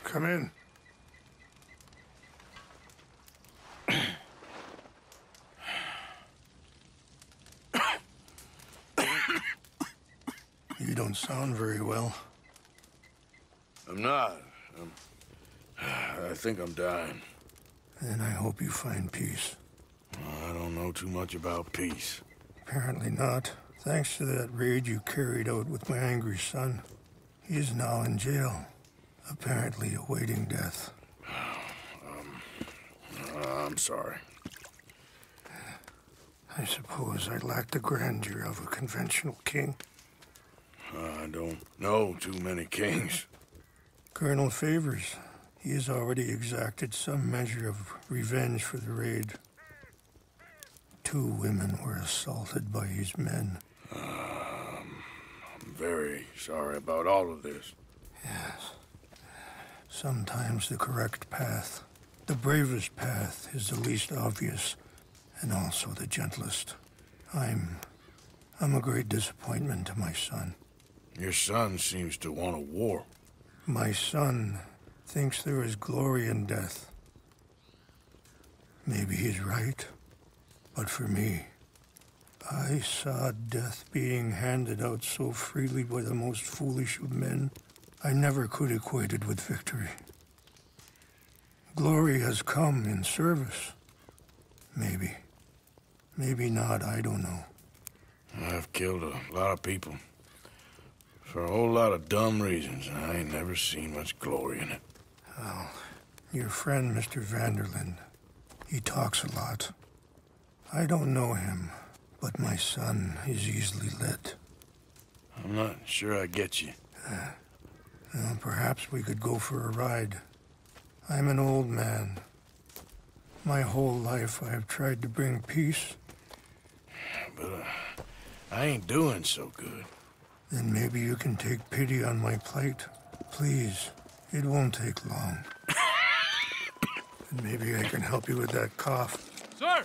Come in. You don't sound very well. I'm not. I think I'm dying. Then I hope you find peace. I don't know too much about peace. Apparently not. Thanks to that raid you carried out with my angry son. He is now in jail, apparently awaiting death. I'm sorry. I suppose I lack the grandeur of a conventional king. I don't know too many kings. Colonel Favors, he has already exacted some measure of revenge for the raid. 2 women were assaulted by his men. I'm very sorry about all of this. Yes. Sometimes the correct path, the bravest path, is the least obvious, and also the gentlest. I'm a great disappointment to my son. Your son seems to want a war. My son thinks there is glory in death. Maybe he's right, but for me, I saw death being handed out so freely by the most foolish of men, I never could equate it with victory. Glory has come in service. Maybe. Maybe not, I don't know. I've killed a lot of people. For a whole lot of dumb reasons, and I ain't never seen much glory in it. Well, your friend, Mr. Vanderlyn, he talks a lot. I don't know him, but my son is easily led. I'm not sure I get you. Well, perhaps we could go for a ride. I'm an old man. My whole life I have tried to bring peace. But I ain't doing so good. Then maybe you can take pity on my plight. Please, it won't take long. And maybe I can help you with that cough. Sir!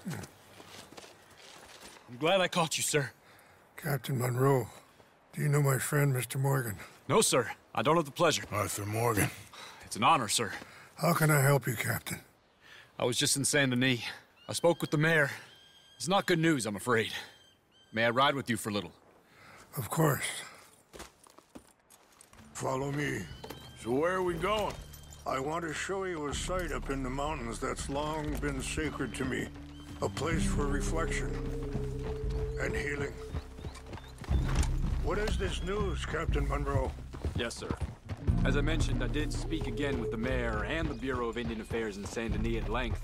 I'm glad I caught you, sir. Captain Monroe, do you know my friend, Mr. Morgan? No, sir. I don't have the pleasure. Arthur Morgan. It's an honor, sir. How can I help you, Captain? I was just in Saint Denis. I spoke with the mayor. It's not good news, I'm afraid. May I ride with you for a little? Of course. Follow me. So where are we going? I want to show you a site up in the mountains that's long been sacred to me. A place for reflection and healing. What is this news, Captain Monroe? Yes, sir. As I mentioned, I did speak again with the mayor and the Bureau of Indian Affairs in Saint Denis at length.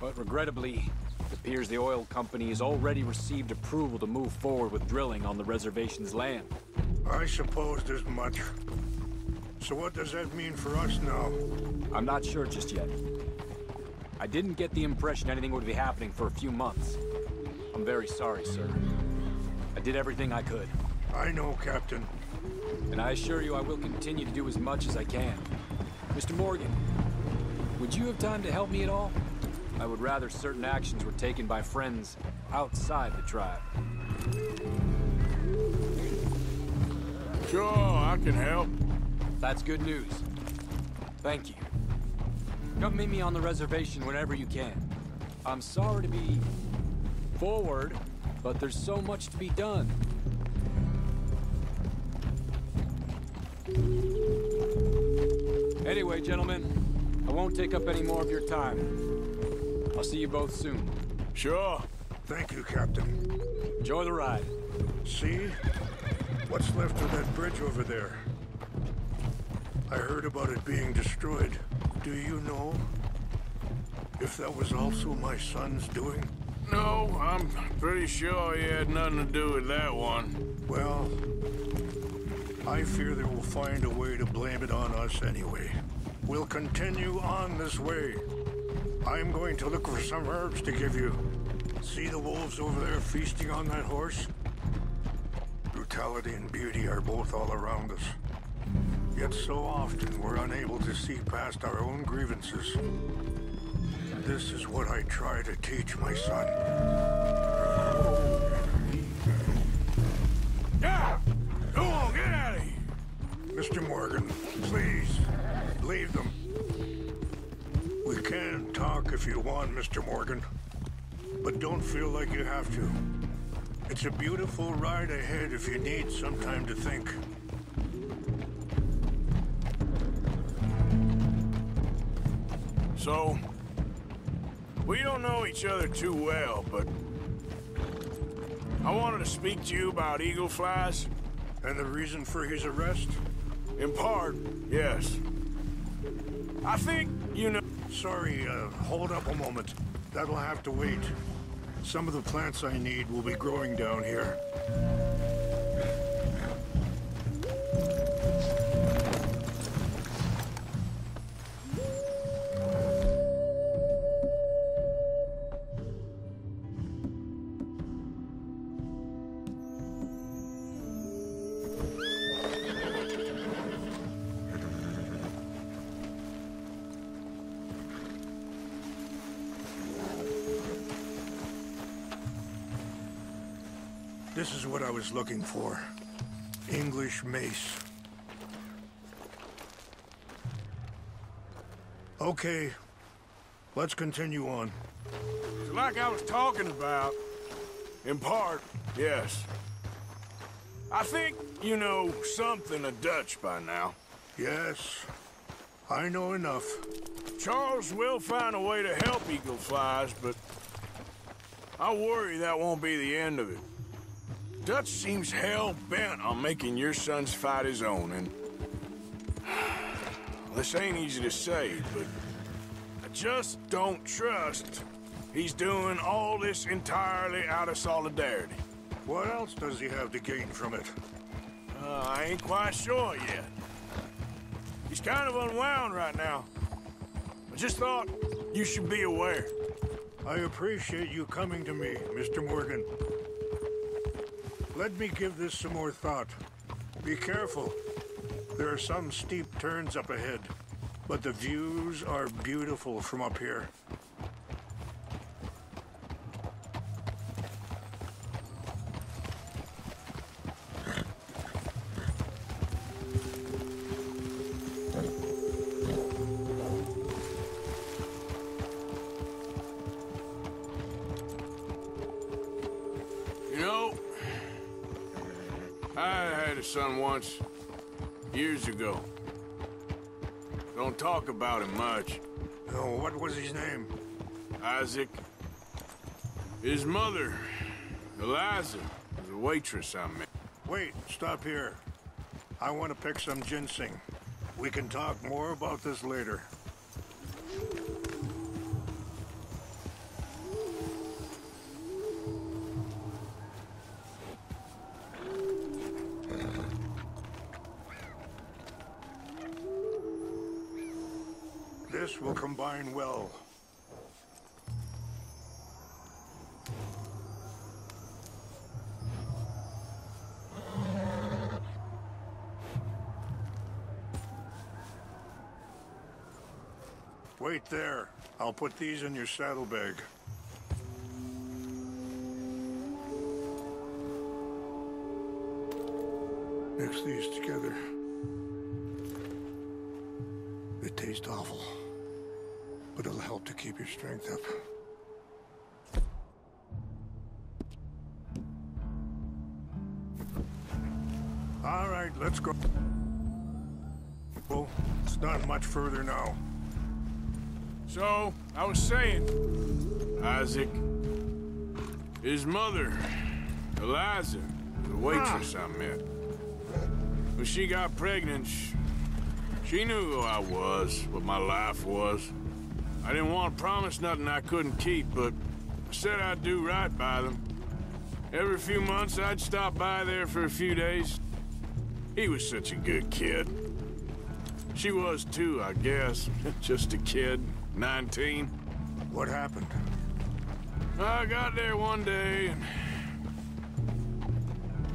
But regrettably, it appears the oil company has already received approval to move forward with drilling on the reservation's land. I supposed as much. So what does that mean for us now? I'm not sure just yet. I didn't get the impression anything would be happening for a few months. I'm very sorry, sir. I did everything I could. I know, Captain. And I assure you I will continue to do as much as I can. Mr. Morgan, would you have time to help me at all? I would rather certain actions were taken by friends outside the tribe. Sure, I can help. That's good news. Thank you. Come meet me on the reservation whenever you can. I'm sorry to be forward, but there's so much to be done. Anyway, gentlemen, I won't take up any more of your time. I'll see you both soon. Sure. Thank you, Captain. Enjoy the ride. See? What's left of that bridge over there? I heard about it being destroyed. Do you know if that was also my son's doing? No, I'm pretty sure he had nothing to do with that one. Well, I fear they will find a way to blame it on us anyway. We'll continue on this way. I'm going to look for some herbs to give you. See the wolves over there feasting on that horse? Brutality and beauty are both all around us. Yet so often we're unable to see past our own grievances. This is what I try to teach my son. Yeah! Go on, get out of here! Mr. Morgan, please, leave them. We can talk if you want, Mr. Morgan, but don't feel like you have to. It's a beautiful ride ahead if you need some time to think. So, we don't know each other too well, but I wanted to speak to you about eagle flies. And the reason for his arrest? In part, yes. I think, you know... Sorry, hold up a moment. That'll have to wait. Some of the plants I need will be growing down here. This is what I was looking for. English mace. Okay, let's continue on. Like I was talking about, in part, yes. I think you know something of Dutch by now. Yes, I know enough. Charles will find a way to help eagle flies, but I worry that won't be the end of it. Dutch seems hell-bent on making your sons fight his own, and... this ain't easy to say, but I just don't trust he's doing all this entirely out of solidarity. What else does he have to gain from it? I ain't quite sure yet. He's kind of unwound right now. I just thought you should be aware. I appreciate you coming to me, Mr. Morgan. Let me give this some more thought. Be careful. There are some steep turns up ahead, but the views are beautiful from up here. Son once, years ago. Don't talk about him much. Oh, what was his name? Isaac. His mother, Eliza, was a waitress I met. Wait, stop here. I want to pick some ginseng. We can talk more about this later. This will combine well. Wait there. I'll put these in your saddlebag. Mix these together. They taste awful, but it'll help to keep your strength up. All right, let's go. Well, it's not much further now. So, I was saying, Isaac, his mother, Eliza, the waitress I met. When she got pregnant, she knew who I was, what my life was. I didn't want to promise nothing I couldn't keep, but I said I'd do right by them. Every few months, I'd stop by there for a few days. He was such a good kid. She was too, I guess. Just a kid, 19. What happened? I got there one day and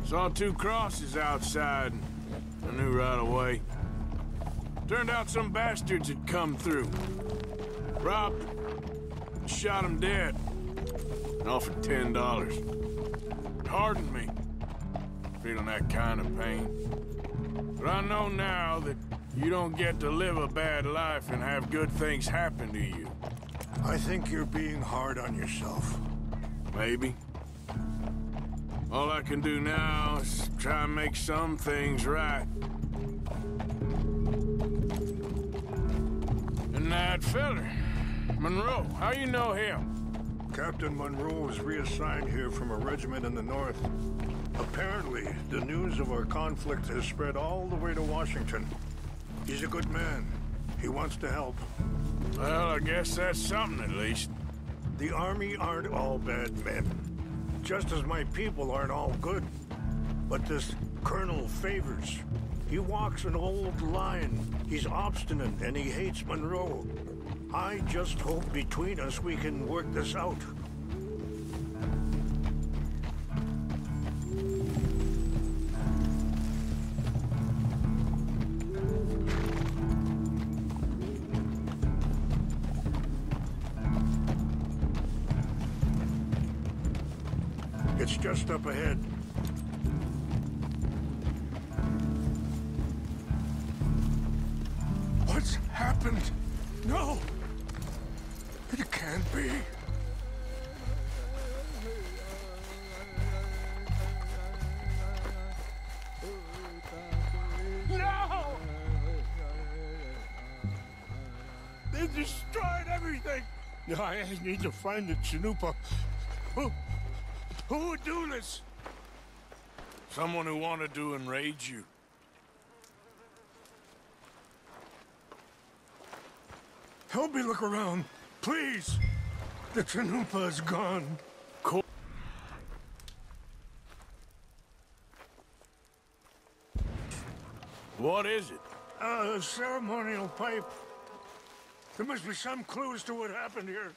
saw two crosses outside. I knew right away. Turned out some bastards had come through. Robbed him. Shot him dead. And offered $10. It hardened me. Feeling that kind of pain. But I know now that you don't get to live a bad life and have good things happen to you. I think you're being hard on yourself. Maybe. All I can do now is try and make some things right. And that feller, Monroe, how you know him? Captain Monroe was reassigned here from a regiment in the north. Apparently, the news of our conflict has spread all the way to Washington. He's a good man. He wants to help. Well, I guess that's something at least. The Army aren't all bad men. Just as my people aren't all good. But this Colonel Favors, he walks an old line. He's obstinate and he hates Monroe. I just hope between us we can work this out. It's just up ahead. What's happened? No! It can't be. No! They destroyed everything! I need to find the Chanupa. Who would do this? Someone who wanted to enrage you. Help me look around, please. The Chanupa is gone. Cool. What is it? A ceremonial pipe. There must be some clues to what happened here.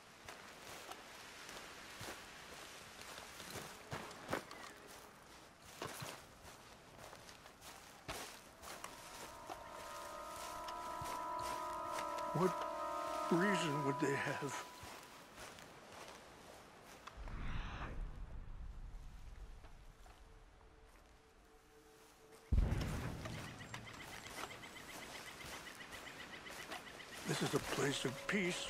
What reason would they have? This is a place of peace.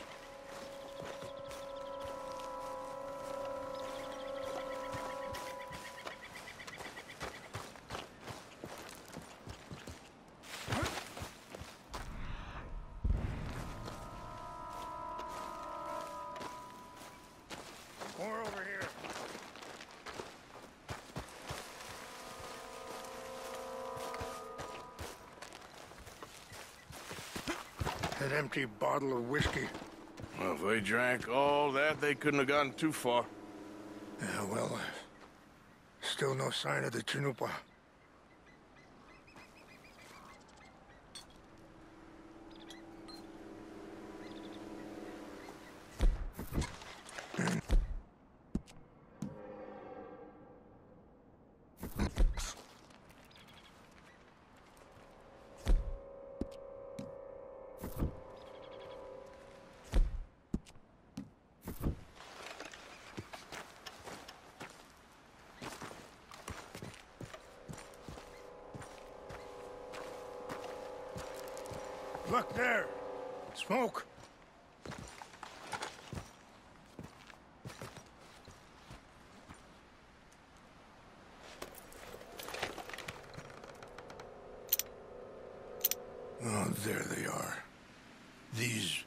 More over here. An empty bottle of whiskey. Well, if they drank all that, they couldn't have gotten too far. Yeah, well, still no sign of the Chanupa. Look there! Smoke! Oh, there they are. These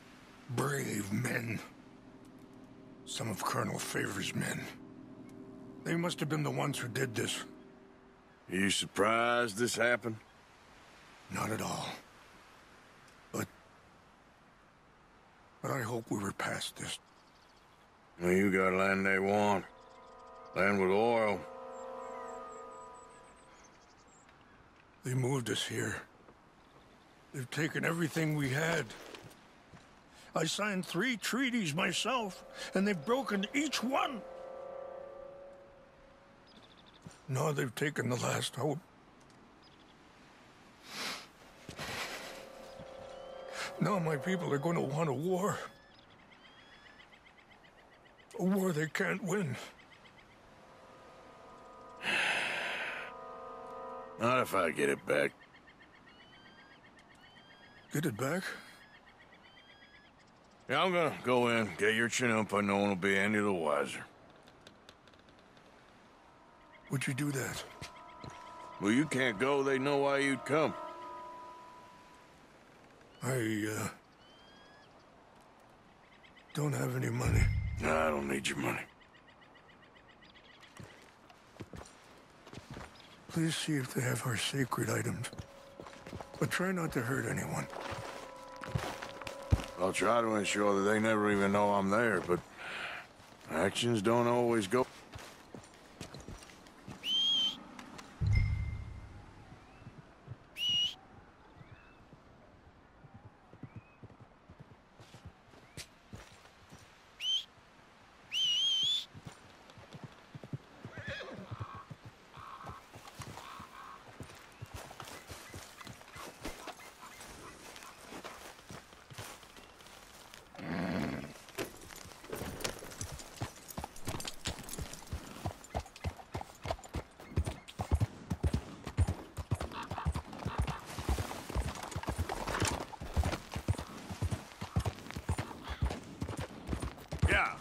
brave men. Some of Colonel Favors' men. They must have been the ones who did this. Are you surprised this happened? Not at all. But I hope we were past this. Well, you got land they want. Land with oil. They moved us here. They've taken everything we had. I signed 3 treaties myself, and they've broken each one. Now they've taken the last hope. Now my people are going to want a war. A war they can't win. Not if I get it back. Get it back? Yeah, I'm gonna go in, get your chinumpa, no one will be any the wiser. Would you do that? Well, you can't go, they know why you'd come. I, don't have any money. No, I don't need your money. Please see if they have our sacred items. But try not to hurt anyone. I'll try to ensure that they never even know I'm there, but actions don't always go. Yeah.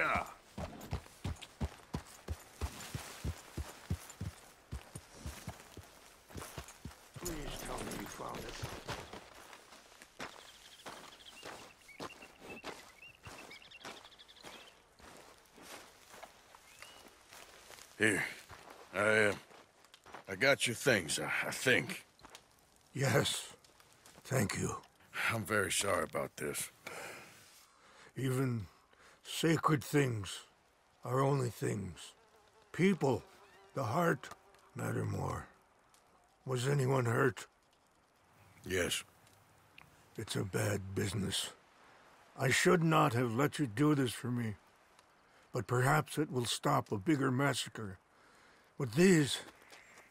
Yeah. Please tell me you found it. Here. I got your things, I think. Yes. Thank you. I'm very sorry about this. Even sacred things are only things. People, the heart, matter more. Was anyone hurt? Yes. It's a bad business. I should not have let you do this for me. But perhaps it will stop a bigger massacre. With these,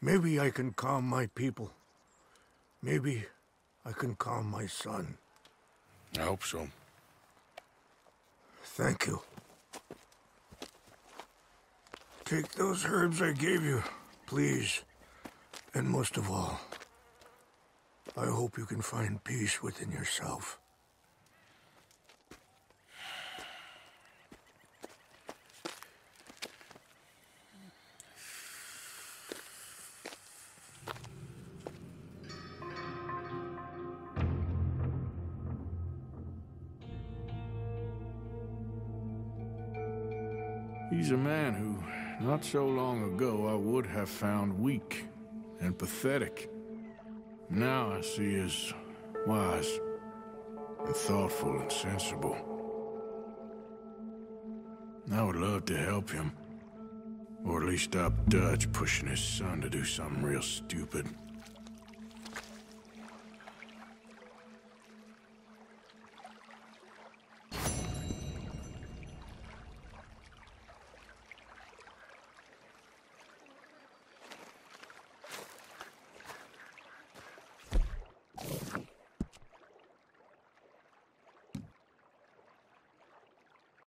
maybe I can calm my people. Maybe I can calm my son. I hope so. Thank you. Take those herbs I gave you, please. And most of all, I hope you can find peace within yourself. He's a man who, not so long ago, I would have found weak and pathetic. Now I see as wise and thoughtful and sensible. I would love to help him. Or at least stop Dutch pushing his son to do something real stupid.